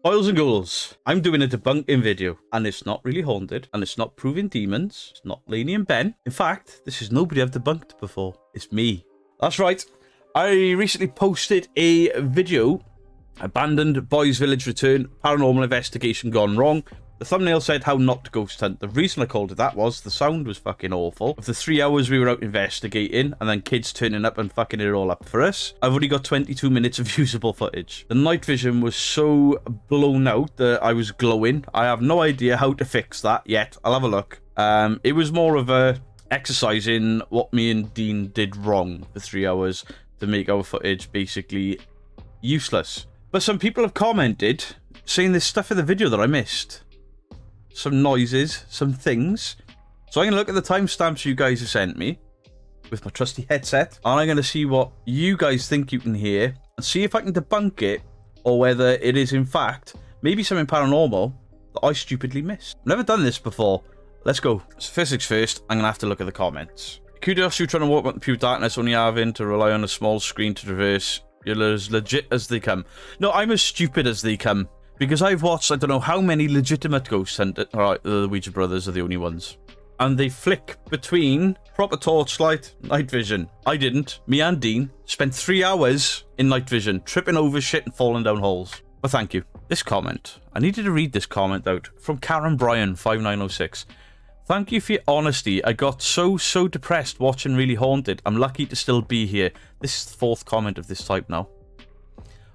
Boys and ghouls, I'm doing a debunking video, and it's not really haunted, and it's not proving demons, it's not Lainey and Ben. In fact, this is nobody I've debunked before. It's me. That's right. I recently posted a video, Abandoned Boys Village Return, Paranormal Investigation Gone Wrong. The thumbnail said how not to ghost hunt. The reason I called it that was the sound was fucking awful. Of the 3 hours we were out investigating and then kids turning up and fucking it all up for us, I've only got 22 minutes of usable footage. The night vision was so blown out that I was glowing. I have no idea how to fix that yet. I'll have a look. It was more of a exercise in what me and Dean did wrong for 3 hours to make our footage basically useless. But some people have commented saying there's stuff in the video that I missed. Some noises, some things. So I'm going to look at the timestamps you guys have sent me with my trusty headset, and I'm going to see what you guys think you can hear and see if I can debunk it, or whether it is in fact maybe something paranormal that I stupidly missed. I've never done this before. Let's go. So first things first, I'm going to have to look at the comments. Kudos, you trying to walk out the pure darkness, only having to rely on a small screen to traverse. You're as legit as they come. No, I'm as stupid as they come. Because I've watched, I don't know how many legitimate ghost hunters. Alright, the Ouija brothers are the only ones. And they flick between proper torchlight, night vision. I didn't. Me and Dean spent 3 hours in night vision, tripping over shit and falling down holes. But thank you. This comment. I needed to read this comment out. From Karen Bryan, 5906. Thank you for your honesty. I got so depressed watching Really Haunted. I'm lucky to still be here. This is the 4th comment of this type now.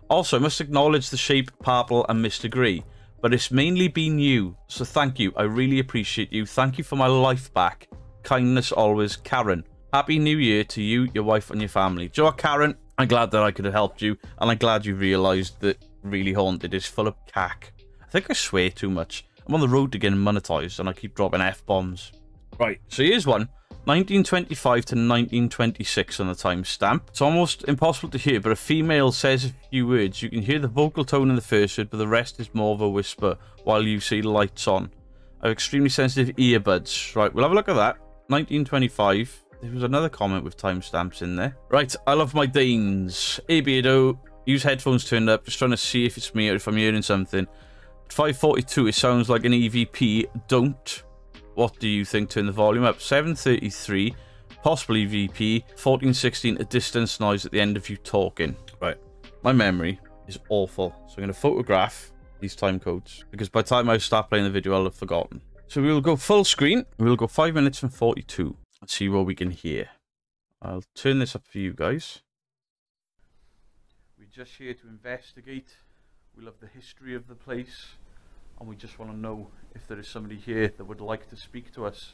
Also, I must acknowledge the shape, Purple and Mr. Grey, but it's mainly been you, so thank you. I really appreciate you. Thank you for my life back. Kindness always, Karen. Happy New Year to you, your wife and your family. Do you know what, Karen? I'm glad that I could have helped you, and I'm glad you realised that Really Haunted is full of cack. I think I swear too much. I'm on the road to getting monetised, and I keep dropping F-bombs. Right, so here's one. 1925 to 1926 on the timestamp. It's almost impossible to hear, but a female says a few words. You can hear the vocal tone in the first word, but the rest is more of a whisper while you see lights on. I have extremely sensitive earbuds. Right, we'll have a look at that. 1925. There was another comment with timestamps in there. Right, I love my Danes. Hey, Beardo. Use headphones turned up, just trying to see if it's me or if I'm hearing something. At 5:42, it sounds like an EVP. Don't. What do you think? Turn the volume up. 7:33, possibly VP. 14:16, a distance noise at the end of you talking. Right. My memory is awful. So I'm going to photograph these time codes, because by the time I start playing the video, I'll have forgotten. So we'll go full screen. We'll go 5 minutes and 42. Let's see what we can hear. I'll turn this up for you guys. We're just here to investigate. We love the history of the place. And we just want to know if there is somebody here that would like to speak to us.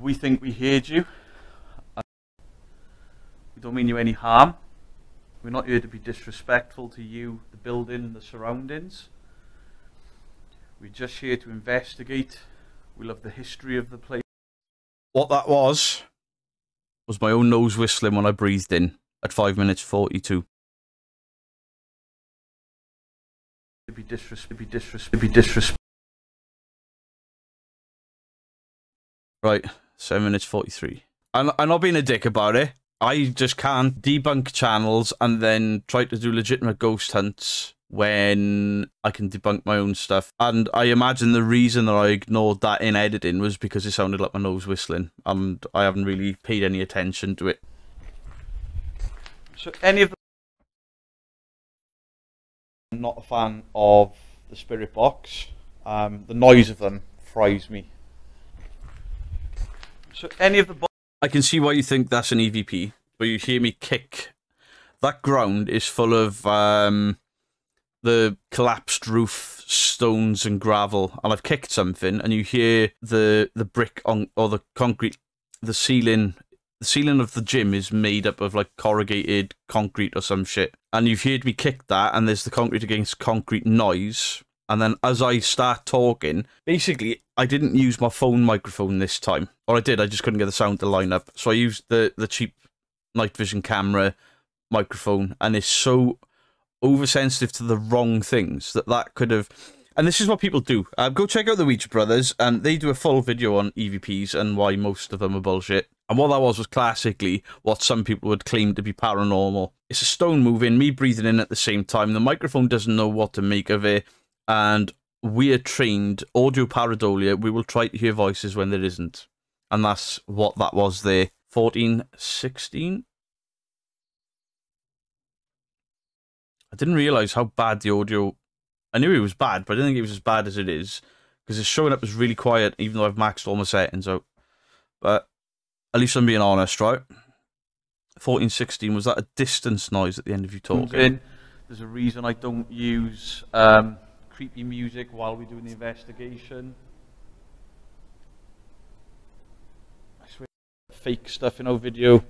We think we heard you. We don't mean you any harm. We're not here to be disrespectful to you, the building, and the surroundings. We're just here to investigate. We love the history of the place. What that was my own nose whistling when I breathed in at 5 minutes 42. Be disrespect. Right, 7 minutes 43. I'm not being a dick about it. I just can't debunk channels and then try to do legitimate ghost hunts when I can debunk my own stuff. And I imagine the reason that I ignored that in editing was because it sounded like my nose whistling, and I haven't really paid any attention to it. So any of the... I'm not a fan of the spirit box. The noise of them fries me. So any of the... I can see why you think that's an EVP, but you hear me kick. That ground is full of the collapsed roof, stones and gravel, and I've kicked something, and you hear the brick on, or the concrete, the ceiling. The ceiling of the gym is made up of like corrugated concrete or some shit. And you've heard me kick that, and there's the concrete against concrete noise. And then as I start talking, basically, I didn't use my phone microphone this time. Or I did, I just couldn't get the sound to line up. So I used the cheap night vision camera microphone, and it's so oversensitive to the wrong things that could have... And this is what people do. Go check out the Ouija brothers, and they do a full video on EVPs and why most of them are bullshit. And what that was classically what some people would claim to be paranormal. It's a stone moving, me breathing in at the same time. The microphone doesn't know what to make of it. And we are trained audio pareidolia. We will try to hear voices when there isn't. And that's what that was there. 1416? I didn't realise how bad the audio... I knew it was bad, but I didn't think it was as bad as it is. Because it's showing up as really quiet, even though I've maxed all my settings out. But at least I'm being honest, right? 1416, was that a distance noise at the end of you talking? There's a reason I don't use creepy music while we're doing the investigation. I swear, fake stuff in our video.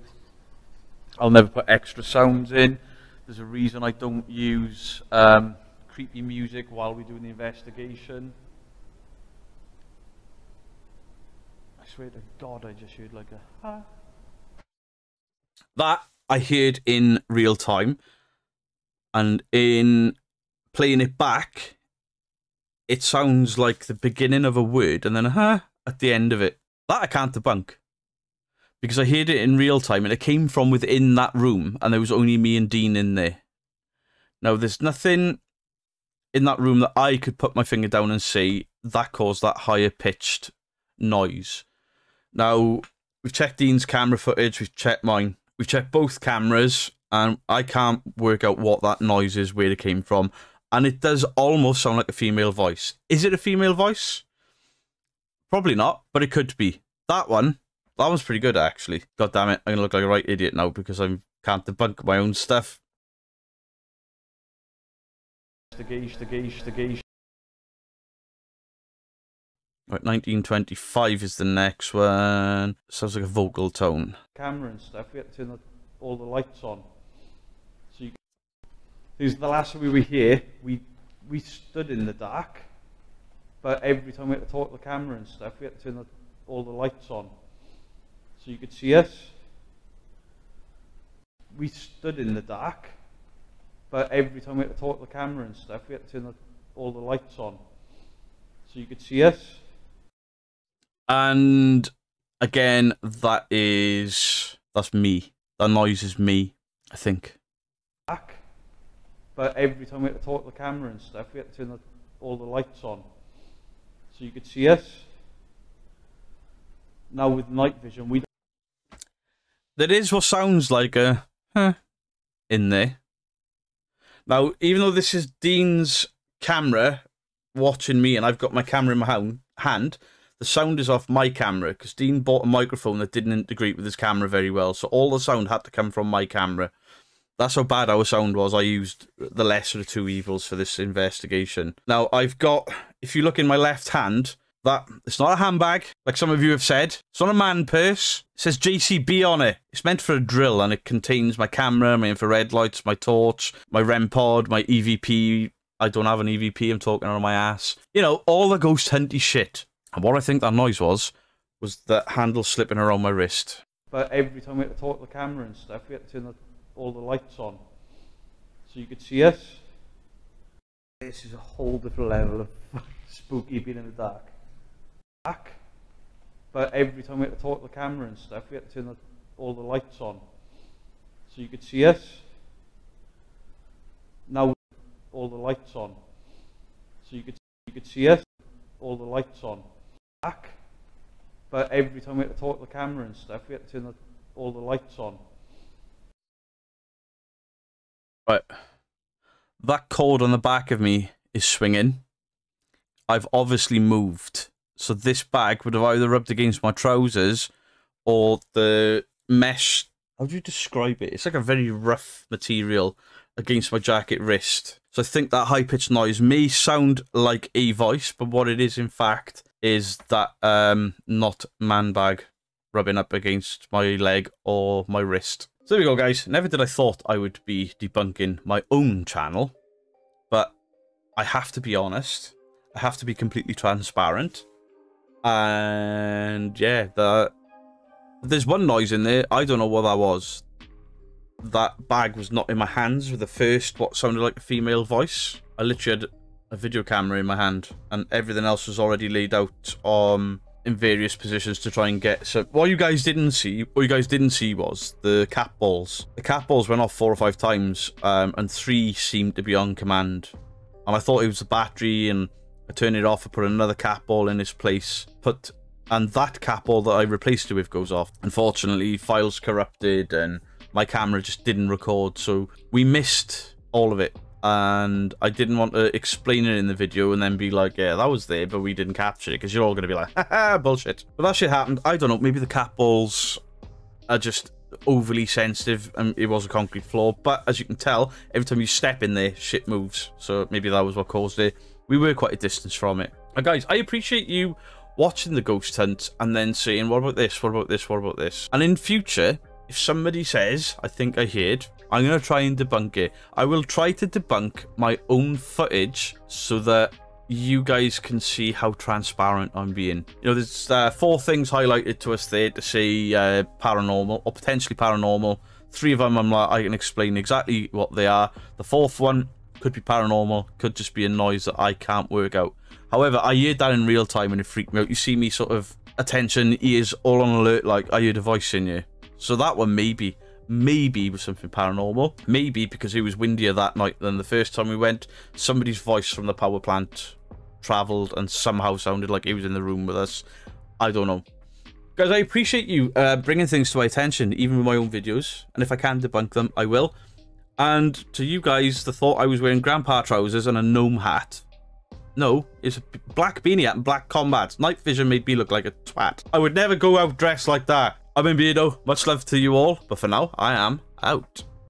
I'll never put extra sounds in. There's a reason I don't use creepy music while we're doing the investigation. I swear to God, I just heard like a ha. That I heard in real time, and in playing it back, it sounds like the beginning of a word and then a ha at the end of it. That I can't debunk, because I heard it in real time and it came from within that room and there was only me and Dean in there. Now, there's nothing in that room that I could put my finger down and say that caused that higher pitched noise. Now, we've checked Dean's camera footage, we've checked mine. We've checked both cameras, and I can't work out what that noise is, where it came from. And it does almost sound like a female voice. Is it a female voice? Probably not, but it could be. That one's pretty good, actually. God damn it, I'm going to look like a right idiot now because I can't debunk my own stuff. Right, 1925 is the next one. Sounds like a vocal tone. Camera and stuff, we had to turn all the lights on. So you, this is the last time we were here, we stood in the dark, but every time we had to talk to the camera and stuff, we had to turn all the lights on. So you could see us. We stood in the dark, but every time we had to talk to the camera and stuff, we had to turn all the lights on. So you could see us. And again, that's me. That noise is me, I think. But every time we had to talk to the camera and stuff, we had to turn all the lights on. So you could see us. Now with night vision, we... There is what sounds like a huh in there. Now, even though this is Dean's camera watching me and I've got my camera in my hand, the sound is off my camera because Dean bought a microphone that didn't integrate with his camera very well. So all the sound had to come from my camera. That's how bad our sound was. I used the lesser of two evils for this investigation. Now, I've got, if you look in my left hand, that it's not a handbag, like some of you have said. It's not a man purse. It says JCB on it. It's meant for a drill, and it contains my camera, my infrared lights, my torch, my REM pod, my EVP. I don't have an EVP, I'm talking out of my ass. You know, all the ghost hunty shit. And what I think that noise was the handle slipping around my wrist. But every time we had to talk to the camera and stuff, we had to turn all the lights on. So you could see us. This is a whole different level of spooky being in the dark. But every time we had to talk to the camera and stuff, we had to turn all the lights on. So you could see us. Now all the lights on. So you could see us. All the lights on. But every time we had to talk to the camera and stuff, we had to turn all the lights on. Right. That cord on the back of me is swinging. I've obviously moved. So this bag would have either rubbed against my trousers or the mesh. How do you describe it? It's like a very rough material against my jacket wrist. So I think that high-pitched noise may sound like a voice, but what it is, in fact, is that not man bag rubbing up against my leg or my wrist. So there we go, guys. Never did I thought I would be debunking my own channel, but I have to be honest. I have to be completely transparent. And yeah, there's one noise in there. I don't know what that was. That bag was not in my hands with the first, what sounded like a female voice. I literally had a video camera in my hand and everything else was already laid out in various positions to try and get. So what you guys didn't see was the cat balls. The cat balls went off 4 or 5 times, and 3 seemed to be on command. And I thought it was the battery, and I turned it off. I put another cat ball in its place. And that cat ball that I replaced it with goes off. Unfortunately, files corrupted, and my camera just didn't record, so we missed all of it. And I didn't want to explain it in the video and then be like, yeah, that was there, but we didn't capture it, because you're all going to be like, haha, bullshit. But that shit happened. I don't know, maybe the cat balls are just overly sensitive, and it was a concrete floor. But as you can tell, every time you step in there, shit moves. So maybe that was what caused it. We were quite a distance from it. And guys, I appreciate you watching the ghost hunt and then saying, what about this, what about this, what about this? And in future, if somebody says, I think I heard, I'm going to try and debunk it. I will try to debunk my own footage so that you guys can see how transparent I'm being. You know, there's 4 things highlighted to us there to say paranormal or potentially paranormal. 3 of them I can explain exactly what they are. The 4th one could be paranormal, could just be a noise that I can't work out. However, I heard that in real time and it freaked me out. You see me sort of attention, ears all on alert, like I heard a voice in you. So that one maybe was something paranormal. Maybe because it was windier that night than the first time we went. Somebody's voice from the power plant travelled and somehow sounded like he was in the room with us. I don't know. Guys, I appreciate you bringing things to my attention, even with my own videos. And if I can debunk them, I will. And to you guys, the thought I was wearing grandpa trousers and a gnome hat. No, it's a black beanie hat and black combat. Night vision made me look like a twat. I would never go out dressed like that. I've been Beardo. Much love to you all. But for now, I am out.